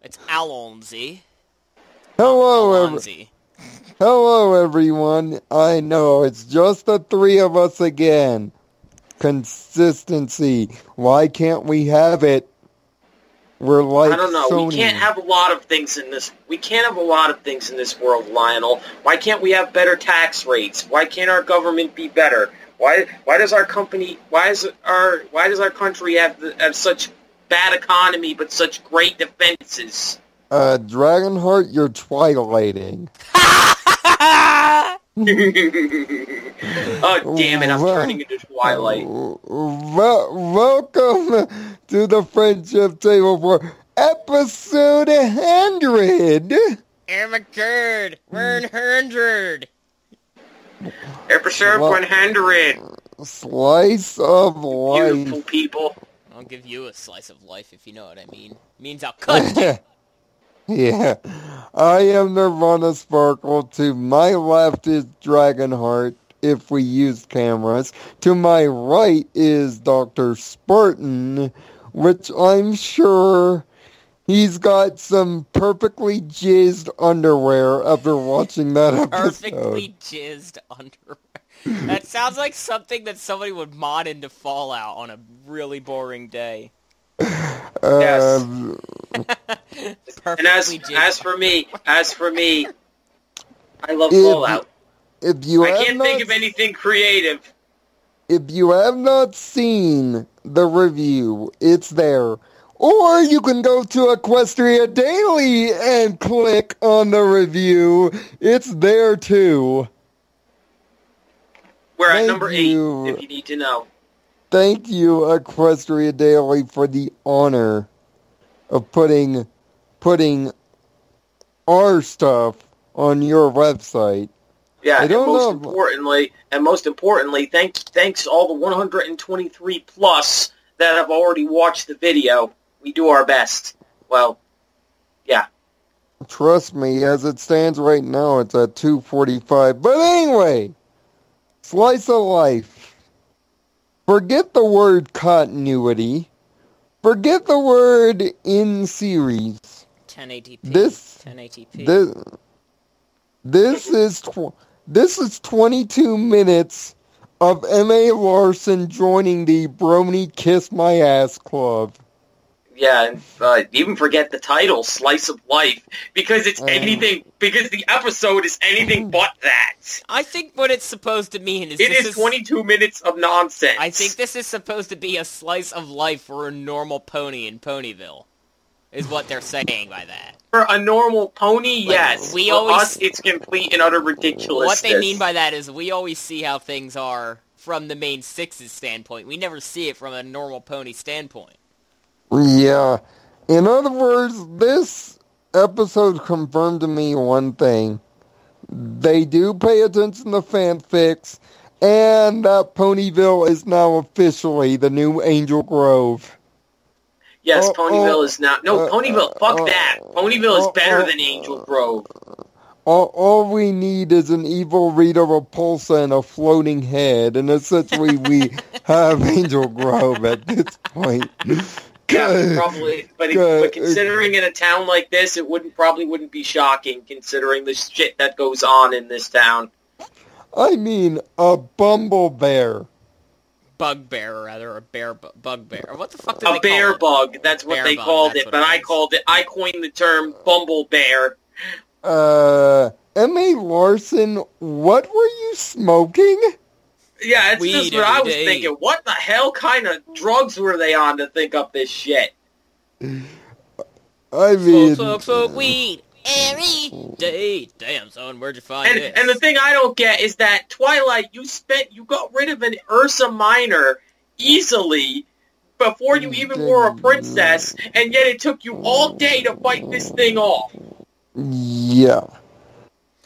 It's Alonzi. Hello, everyone. I know, it's just the three of us again. Consistency. Why can't we have it? We're like I don't know. Sony. We can't have a lot of things in this. We can't have a lot of things in this world, Lionel. Why can't we have better tax rates? Why can't our government be better? Why does our company? Why does our country have such bad economy but such great defenses? Dragonheart, you're twilighting. Oh, damn it, I'm turning into Twilight. Welcome to the Friendship Table for episode 100. Episode 100. Episode 100. Slice of life. Beautiful people. I'll give you a slice of life if you know what I mean. It means I'll cut you. Yeah, I am Nirvana Sparkle. To my left is Dragonheart, if we use cameras. To my right is Dr. Spartan, which I'm sure he's got some perfectly jizzed underwear after watching that episode. Perfectly jizzed underwear. That sounds like something that somebody would mod into Fallout on a really boring day. Yes. And as for me, I love Fallout. I can't think of anything creative. If you have not seen the review, it's there. Or you can go to Equestria Daily and click on the review. It's there too. We're at number 8, if you need to know. Thank you, Equestria Daily, for the honor of putting our stuff on your website. Yeah, and most importantly, thanks all the 123 plus that have already watched the video. We do our best. Well, yeah. Trust me, as it stands right now, it's at 245. But anyway, slice of life. Forget the word continuity. Forget the word in series. 1080p. 1080p. This is 22 minutes of M.A. Larson joining the Brony Kiss My Ass Club. Yeah, and even forget the title, Slice of Life, because it's anything, because the episode is anything but that. I think what it's supposed to mean is... It is 22 minutes of nonsense. I think this is supposed to be a slice of life for a normal pony in Ponyville, is what they're saying by that. For a normal pony, yes. For us, it's complete and utter ridiculousness. What they mean by that is we always see how things are from the main six's standpoint. We never see it from a normal pony standpoint. Yeah. In other words, this episode confirmed to me one thing. They do pay attention to fanfics, and that Ponyville is now officially the new Angel Grove. Yes, Ponyville is now... No, Ponyville, fuck that. Ponyville is better than Angel Grove. All we need is an evil Rita Repulsa and a floating head, and essentially we have Angel Grove at this point. Yeah, probably. But considering in a town like this, it probably wouldn't be shocking, considering the shit that goes on in this town. I mean, a bumblebear. Bugbear, rather, a bear bugbear. What the fuck did they call it? A bear bug, that's what they called it, but I coined the term bumblebear. M.A. Larson, what were you smoking? Yeah, it's just what I was thinking. What the hell kind of drugs were they on to think up this shit? I mean... Smoke weed every day. Damn, son, where'd you find this? And the thing I don't get is that Twilight, you got rid of an Ursa Minor easily before you even were a princess, and yet it took you all day to fight this thing off. Yeah.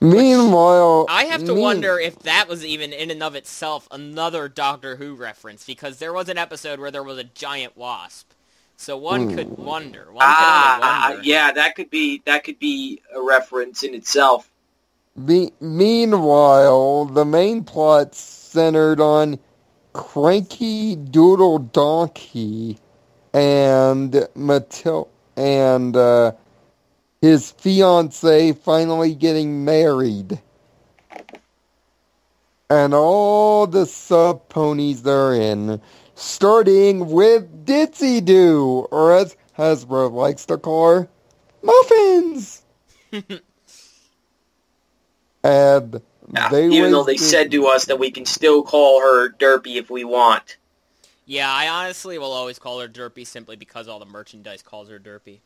Meanwhile... I have to wonder if that was even in and of itself another Doctor Who reference, because there was an episode where there was a giant wasp. So one could wonder. Yeah, that could be a reference in itself. Meanwhile, the main plot centered on Cranky Doodle Donkey and his fiancée finally getting married. And all the sub-ponies they're in, starting with Ditsy Doo, or as Hasbro likes to call her, Muffins! And even though they said to us that we can still call her Derpy if we want. Yeah, I honestly will always call her Derpy simply because all the merchandise calls her Derpy.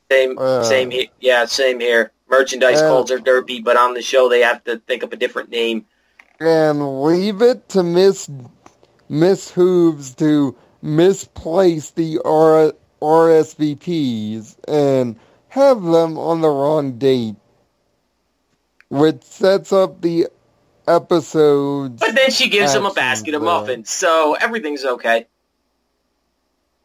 Same here. Yeah, same here. Merchandise calls her Derpy, but on the show they have to think of a different name. And leave it to Miss Hooves to misplace the RSVPs and have them on the wrong date, which sets up the episodes. But then she gives him a basket of muffins, so everything's okay.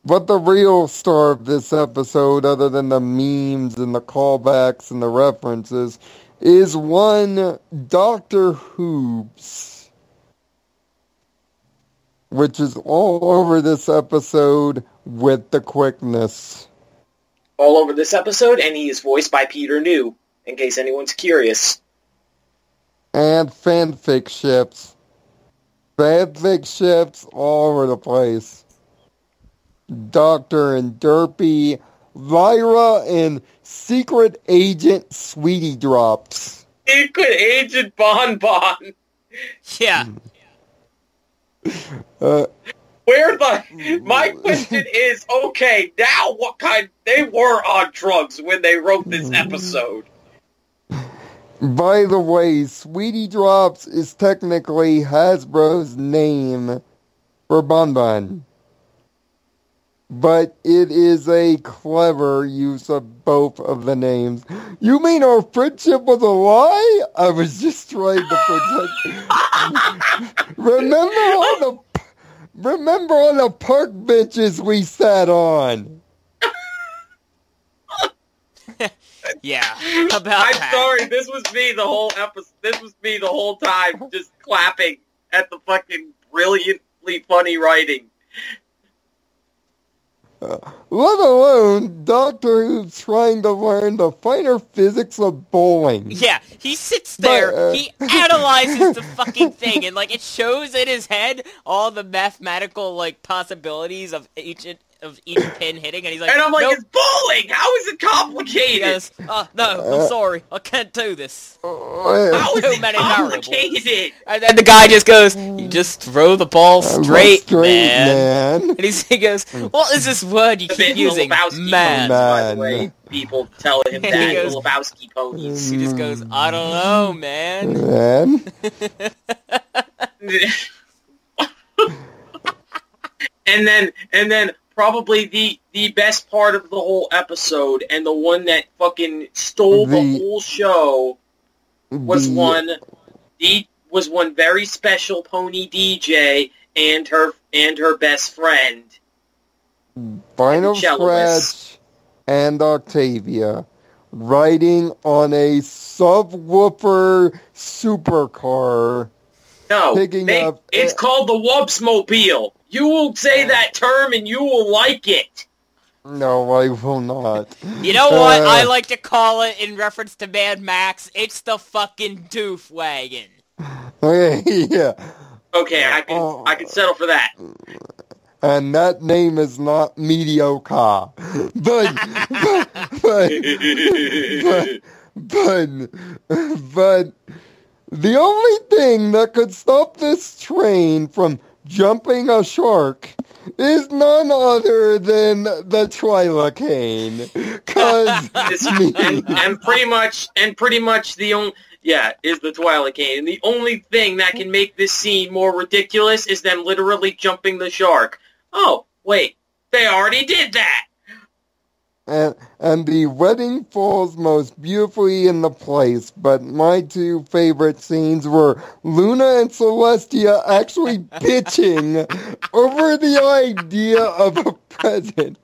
But the real star of this episode, other than the memes and the callbacks and the references, is one Dr. Hoops, which is all over this episode with the quickness. All over this episode, and he is voiced by Peter New, in case anyone's curious. And fanfic ships. Fanfic ships all over the place. Doctor and Derpy, Lyra and Secret Agent Sweetie Drops. Secret Agent Bon Bon. Yeah. My question is, okay, now what kind... They were on drugs when they wrote this episode. By the way, Sweetie Drops is technically Hasbro's name for Bon Bon. But it is a clever use of both of the names. You mean our friendship was a lie? I was just trying to protect... Remember on the park benches we sat on? Yeah, about I'm sorry, this was me the whole episode. This was me the whole time, just clapping at the fucking brilliantly funny writing. Let alone Doctor Who's trying to learn the finer physics of bowling. Yeah, he sits there, he analyzes the fucking thing, and, like, it shows in his head all the mathematical, like, possibilities of each pin hitting, and he's like, and I'm like, nope. It's bowling! How is it complicated? He goes, no, I'm sorry, I can't do this. How is it complicated? And then the guy just goes, you just throw the ball straight, man. And he goes, what is this word you keep using? Man. By the way, people tell him that, the Lebowski ponies. He just goes, I don't know, man. And then probably the best part of the whole episode, and the one that fucking stole the whole show, was one very special pony DJ and her best friend. Final Scratch and Octavia riding on a subwoofer supercar. No, it's called the Wubsmobile. You will say that term and you will like it. No, I will not. You know what I like to call it in reference to Mad Max? It's the fucking Doof Wagon. Yeah. Okay, I can settle for that. And that name is not mediocre. But the only thing that could stop this train from jumping a shark is none other than the Trilocane. and pretty much the only... Yeah, is the Trilocane. And the only thing that can make this scene more ridiculous is them literally jumping the shark. Oh, wait. They already did that! And the wedding falls most beautifully into place, but my two favorite scenes were Luna and Celestia actually bitching over the idea of a present.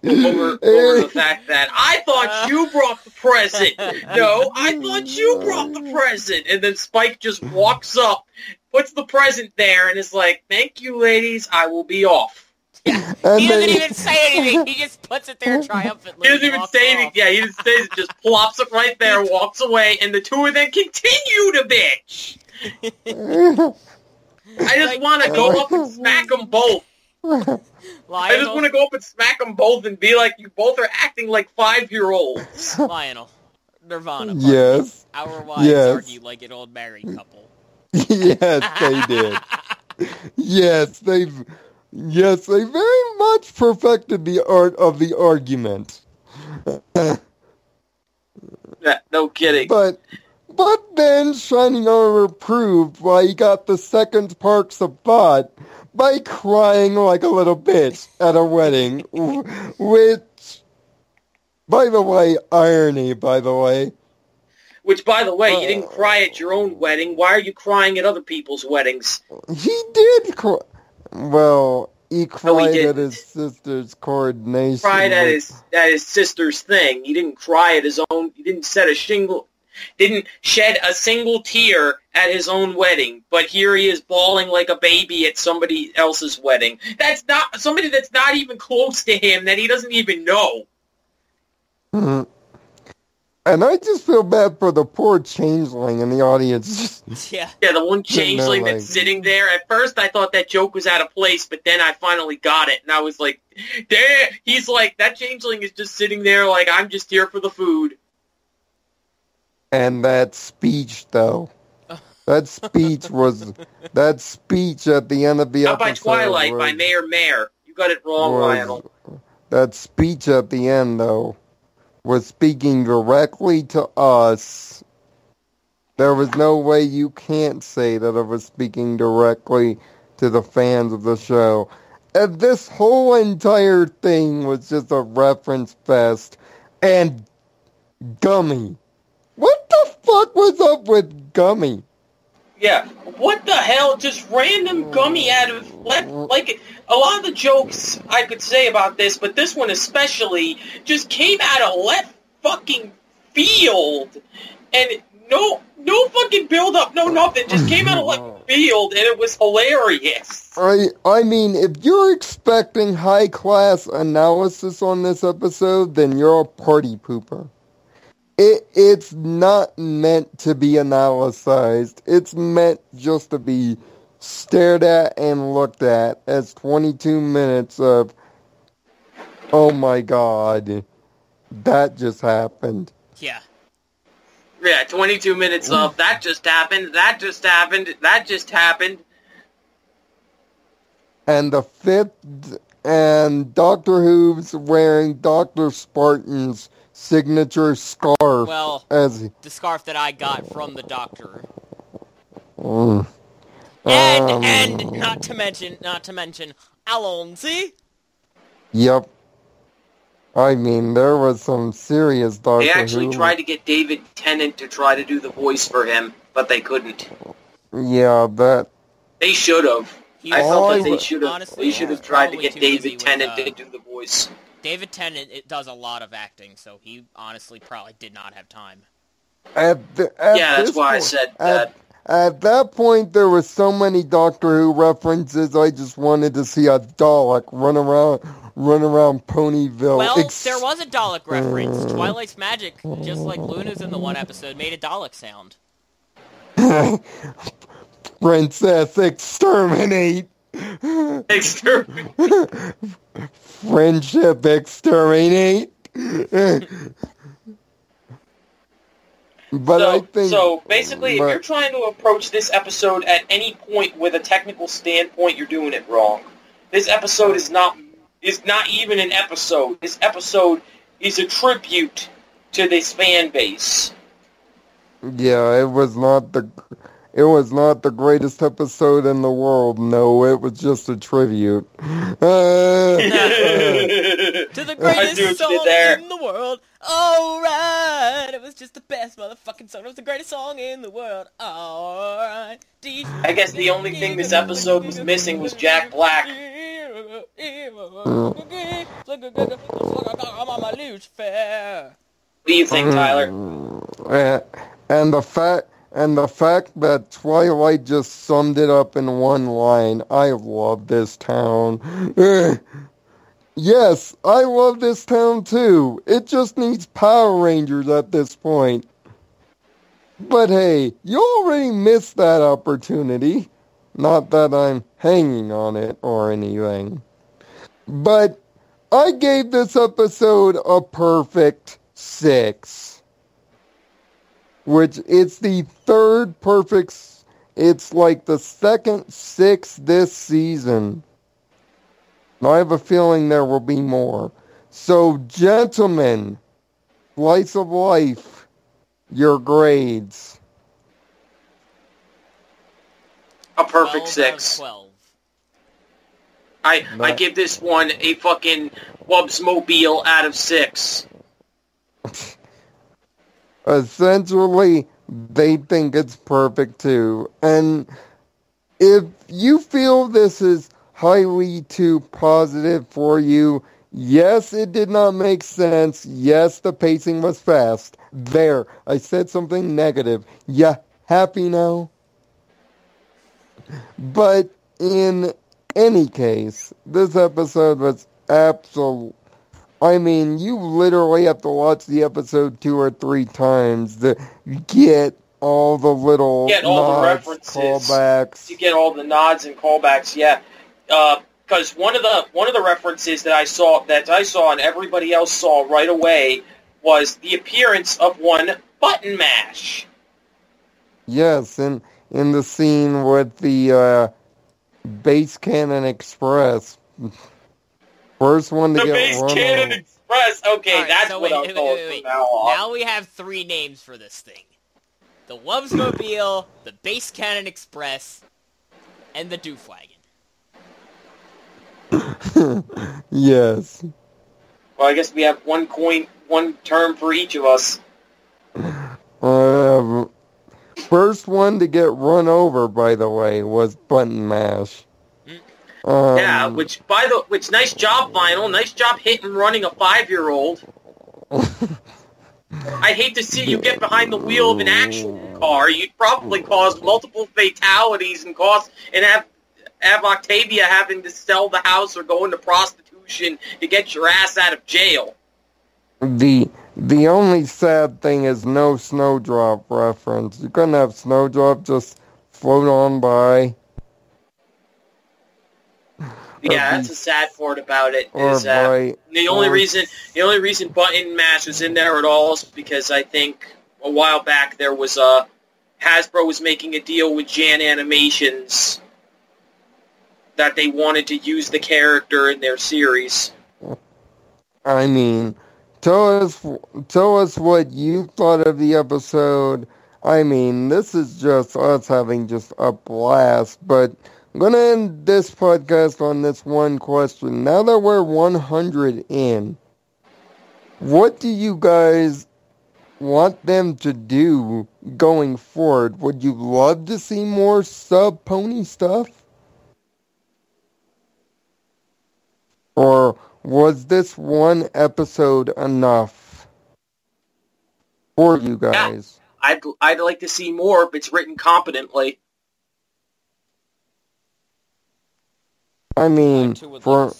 Over the fact that, I thought you brought the present! No, I thought you brought the present! And then Spike just walks up, puts the present there, and is like, thank you, ladies, I will be off. Yeah, And he doesn't even say anything. He just puts it there triumphantly. He doesn't even say anything. Yeah, he just says, just plops it right there, walks away, and the two of them continue to bitch. I just want to go up and smack them both. I just want to go up and smack them both and be like, you both are acting like 5-year-olds. Lionel, Nirvana. Yes. Our wives argue like an old married couple. Yes, they did. Yes, they very much perfected the art of the argument. Yeah, no kidding. But then Shining Armor proved why he got the second Sparks of Thought by crying like a little bitch at a wedding, which, by the way, irony, by the way. Which, by the way, you didn't cry at your own wedding. Why are you crying at other people's weddings? He did cry. Well, he cried didn't. at his sister's coordination. He cried at his sister's thing. He didn't cry at his own. He didn't shed a single tear at his own wedding. But here he is bawling like a baby at somebody else's wedding. That's not somebody that's not even close to him, that he doesn't even know. Mm-hmm. And I just feel bad for the poor changeling in the audience. Yeah, the one changeling that's sitting there. At first, I thought that joke was out of place, but then I finally got it, and I was like, "Damn!" He's like, that changeling is just sitting there, like, I'm just here for the food. And that speech, though, that speech at the end of the Not episode. by Twilight, by Mayor Mare. You got it wrong, Lionel. That speech at the end, though, was speaking directly to us. There was no way you can't say that it was speaking directly to the fans of the show. And this whole entire thing was just a reference fest. And Gummy. What the fuck was up with Gummy? Yeah, what the hell? Just random Gummy out of left. Like, a lot of the jokes I could say about this, but this one especially, just came out of left fucking field. And no fucking build-up, no nothing. Just came out of left field, and it was hilarious. I mean, if you're expecting high-class analysis on this episode, then you're a party pooper. It's not meant to be analyzed. It's meant just to be stared at and looked at as 22 minutes of, oh my god, that just happened. Yeah. Yeah, 22 minutes of, that just happened, that just happened, that just happened. And the fifth, and Dr. Who's wearing Dr. Spartan's signature scarf. Well, the scarf that I got from the doctor. And not to mention Alonzi. Yep. I mean, there was some serious Doctor Who. They actually tried to get David Tennant to try to do the voice for him, but they couldn't. Yeah, that... They should have. I felt that they should have. Honestly, They should have tried to get David Tennant to do the voice. David Tennant does a lot of acting, so he honestly probably did not have time. That's why I said that. At that point, there were so many Doctor Who references, I just wanted to see a Dalek run around Ponyville. Well, there was a Dalek reference. Twilight's magic, just like Luna's in the one episode, made a Dalek sound. Princess, exterminate! Exterminate! Friendship, exterminate! So basically, if you're trying to approach this episode at any point with a technical standpoint, you're doing it wrong. This episode is not even an episode. This episode is a tribute to this fan base. Yeah, it was not the greatest episode in the world. No, it was just a tribute. To the greatest song in the world. Alright, it was just the best motherfucking song. It was the greatest song in the world. Alright. I guess the only thing this episode was missing was Jack Black. What do you think, Tyler? And the fact And the fact that Twilight just summed it up in one line, I love this town. Yes, I love this town too. It just needs Power Rangers at this point. But hey, you already missed that opportunity. Not that I'm hanging on it or anything. But I gave this episode a perfect 6. Which it's the third perfect. It's like the second 6 this season. And I have a feeling there will be more. So, gentlemen, slice of life, your grades. A perfect 6. 12. I give this one a fucking Wubsmobile out of 6. Essentially, they think it's perfect too. And if you feel this is highly too positive for you, yes, it did not make sense. Yes, the pacing was fast. There, I said something negative. Yeah, happy now? But in any case, this episode was absolute. I mean, you literally have to watch the episode 2 or 3 times to get all the little the references, callbacks. You get all the nods and callbacks. Yeah, because one of the references that I saw and everybody else saw right away was the appearance of one Button Mash. Yes, in the scene with the Base Cannon Express. First one to get Base run Cannon over. Express. Okay, Right, that's so what I'll call it from now on. Now we have 3 names for this thing. The Wubsmobile, the Base Cannon Express, and the Doofwagon. Yes. Well, I guess we have one term for each of us. First one to get run over, by the way, was Button Mash. Yeah, which nice job, Vinyl. Nice job hitting running a 5-year-old. I'd hate to see you get behind the wheel of an actual car. You'd probably cause multiple fatalities and have Octavia having to sell the house or go into prostitution to get your ass out of jail. The only sad thing is no Snowdrop reference. You couldn't have Snowdrop just float on by. Yeah, that's the sad part about it. Is the only reason Button Mash was in there at all is because I think a while back there was Hasbro was making a deal with Jan Animations that they wanted to use the character in their series. I mean, tell us what you thought of the episode. I mean, this is just us having just a blast, but I'm going to end this podcast on this one question. Now that we're 100 in, what do you guys want them to do going forward? Would you love to see more sub-pony stuff? Or was this one episode enough for you guys? Yeah, I'd like to see more if it's written competently. I mean, for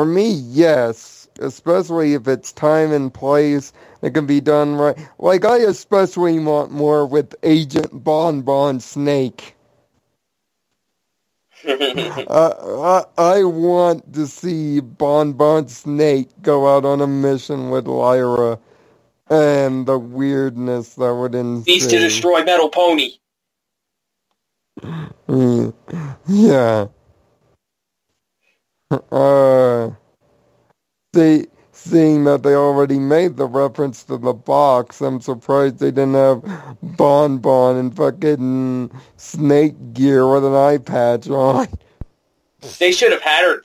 me, yes. Especially if it's time and place, it can be done right. Like, I especially want more with Agent Bon Snake. I want to see Bon Snake go out on a mission with Lyra, and the weirdness that would ensue. Needs to destroy Metal Pony. Yeah. Seeing that they already made the reference to the box, I'm surprised they didn't have Bon and fucking Snake gear with an eye patch on. They should have had her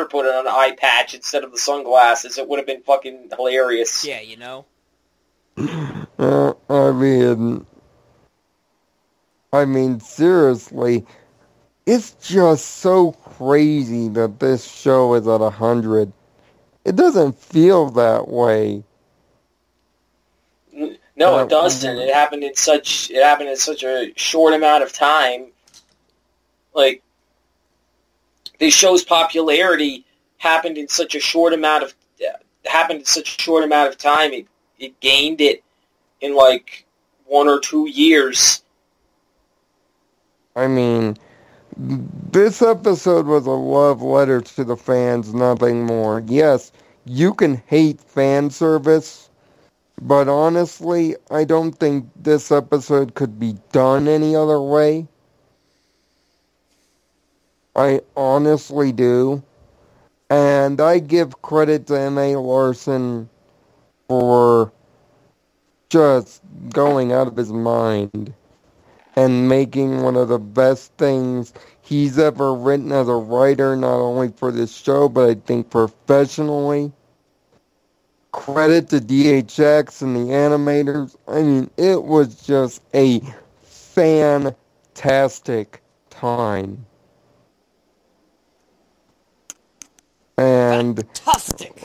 put it on an eye patch instead of the sunglasses. It would have been fucking hilarious. Yeah, you know. I mean, seriously, it's just so crazy that this show is at 100. It doesn't feel that way. No, it doesn't. It happened in such a short amount of time. Like, the show's popularity happened in such a short amount of time. It gained it in like 1 or 2 years. I mean, this episode was a love letter to the fans, nothing more. Yes, you can hate fan service, but honestly, I don't think this episode could be done any other way. I honestly do. And I give credit to M.A. Larson for just going out of his mind and making one of the best things he's ever written as a writer, not only for this show, but I think professionally. Credit to DHX and the animators. I mean, it was just a fantastic time. And fantastic.